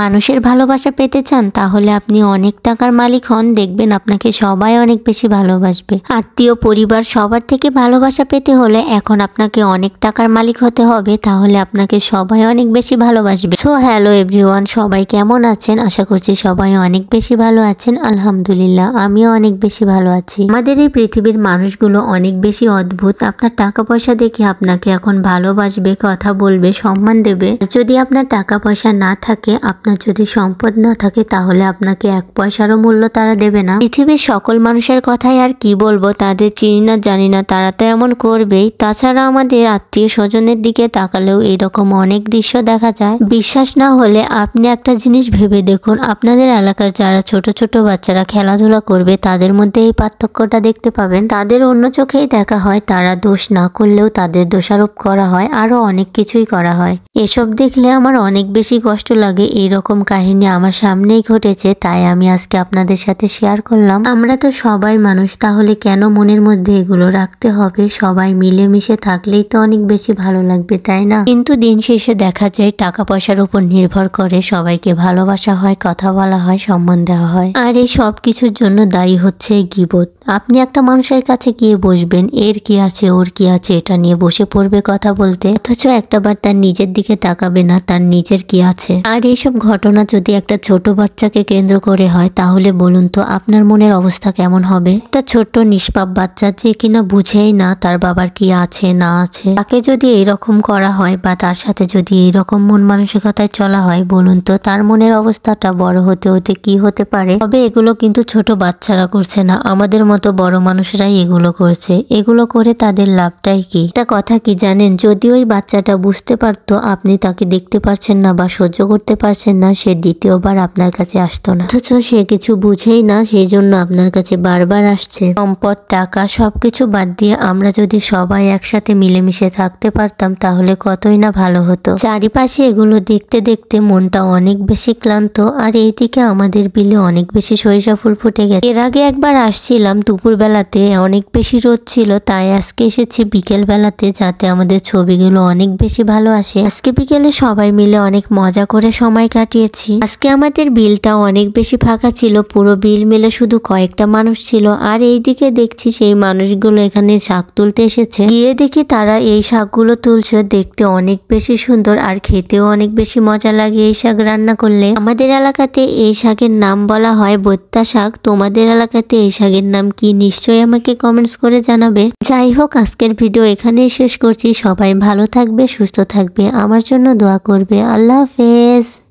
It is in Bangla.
মানুষের ভালোবাসা পেতে চান তাহলে আপনি অনেক টাকার মালিক হন, দেখবেন আপনাকে সবাই অনেক বেশি ভালোবাসবে। আত্মীয় পরিবার সবার থেকে ভালোবাসা পেতে হলে এখন আপনাকে অনেক টাকার মালিক হতে হবে, তাহলে আপনাকে সবাই অনেক বেশি ভালোবাসবে। সো হ্যালো এভরিওয়ান, সবাই কেমন আছেন? আশা করছি সবাই অনেক বেশি ভালো আছেন। আলহামদুলিল্লাহ, আমিও অনেক বেশি ভালো আছি। আমাদের এই পৃথিবীর মানুষগুলো অনেক বেশি অদ্ভুত। আপনার টাকা পয়সা দেখে আপনাকে এখন ভালোবাসবে, কথা বলবে, সম্মান দেবে। যদি আপনার টাকা পয়সা না থাকে, আপনার যদি সম্পদ না থাকে, তাহলে আপনাকে এক পয়সারও মূল্য তারা দেবে না। পৃথিবীর সকল মানুষের কথাই আর কি বলবো, তাদের চিনি না জানি না, তারা তো এমন করবেই। তাছাড়া আমাদের আত্মীয় স্বজনের দিকে তাকালেও এরকম অনেক দৃশ্য দেখা যায়। বিশ্বাস না হলে আপনি একটা জিনিস ভেবে দেখুন, আপনাদের এলাকার যারা ছোট ছোট বাচ্চারা খেলাধুলা করবে তাদের মধ্যে এই পার্থক্যটা দেখতে পাবেন। তাদের অন্য চোখেই দেখা হয়, তারা দোষ না করলেও তাদের দোষারোপ করা হয়, আরো অনেক কিছুই করা হয়। এসব দেখলে আমার অনেক বেশি কষ্ট লাগে। এইরকম কাহিনী আমার সামনেই ঘটেছে, তাই আমি আজকে আপনাদের সাথে শেয়ার করলাম। আমরা তো সবাই মানুষ, তাহলে কেন মনের মধ্যে এগুলো রাখতে হবে? সবাই মিলেমিশে থাকলেই তো অনেক বেশি ভালো লাগবে, তাই না? কিন্তু দিন শেষে দেখা যায় টাকা পয়সার উপর নির্ভর করে সবাইকে ভালোবাসা হয়, কথা বলা হয়, সম্মান দেওয়া হয়। আর এই সব কিছুর জন্য দায়ী হচ্ছে গীবত। আপনি একটা মানুষের কাছে গিয়ে বসবেন, এর কি আছে ওর কি আছে এটা নিয়ে বসে পড়বে কথা বলতে, অথচ একটাবার তার নিজের দিকে তাকাবে না তার নিজের কি আছে। আর এইসব ঘটনা যদি একটা ছোট বাচ্চাকে কেন্দ্র করে হয়, তাহলে বলুন তো আপনার মনের অবস্থা কেমন হবে? একটা ছোট্ট নিষ্পাপ বাচ্চা যে কিনা বুঝেই না তার বাবার কি আছে না আছে, তাকে যদি এইরকম করা হয় বা তার সাথে যদি এইরকম মন মানসিকতায় চলা হয়, বলুন তো তার মনের অবস্থাটা বড় হতে হতে কি হতে পারে। তবে এগুলো কিন্তু ছোট বাচ্চারা করছে না, আমাদের মতো বড় মানুষরাই এগুলো করছে। এগুলো করে তাদের লাভটাই কি? একটা কথা কি জানেন, যদি ওই বাচ্চাটা বুঝতে পারতো আপনি তাকে দেখতে পারছেন না বা সহ্য করতে পারছেন না, সে দ্বিতীয়বার আপনার কাছে আসতো না। অথচ সে কিছু বুঝেই না, সেই জন্য আপনার কাছে বারবার আসছে। সম্পদ, টাকা সবকিছু বাদ দিয়ে আমরা যদি সবাই একসাথে মিলেমিশে থাকতে পারতাম, তাহলে কতই না ভালো হতো। চারিপাশে এগুলো দেখতে দেখতে মনটা অনেক বেশি ক্লান্ত। আর এইদিকে আমাদের বিলে অনেক বেশি সরিষা ফুল ফুটে গেছে। এর আগে একবার আসছিলাম দুপুর বেলাতে, অনেক বেশি রোদ ছিল, তাই আজকে এসেছি বিকেল বেলাতে, যাতে আমাদের ছবিগুলো অনেক বেশি ভালো আসে। আজকে বিকেলে সবাই মিলে অনেক মজা করে সময় কাটিয়েছি। আজকে আমাদের বিলটা অনেক বেশি ফাঁকা ছিল, পুরো বিল মিলে শুধু কয়েকটা মানুষ ছিল। আর এইদিকে দেখছি সেই মানুষগুলো এখানে শাক তুলতে এসেছে। গিয়ে দেখি তারা এই শাকগুলো তুলছে, দেখতে অনেক বেশি সুন্দর আর খেতেও অনেক বেশি মজা লাগে এই শাক রান্না করলে। আমাদের এলাকাতে এই শাকের নাম বলা হয় বৈত্যা শাক। তোমাদের এলাকাতে এই শাকের নাম কি নিশ্চয়ই আমাকে কমেন্টস করে জানাবে। যাই হোক, আজকের ভিডিও এখানেই শেষ করছি। সবাই ভালো থাকবে, সুস্থ থাকবে, আমার জন্য দোয়া করবে। আল্লাহ হাফেজ।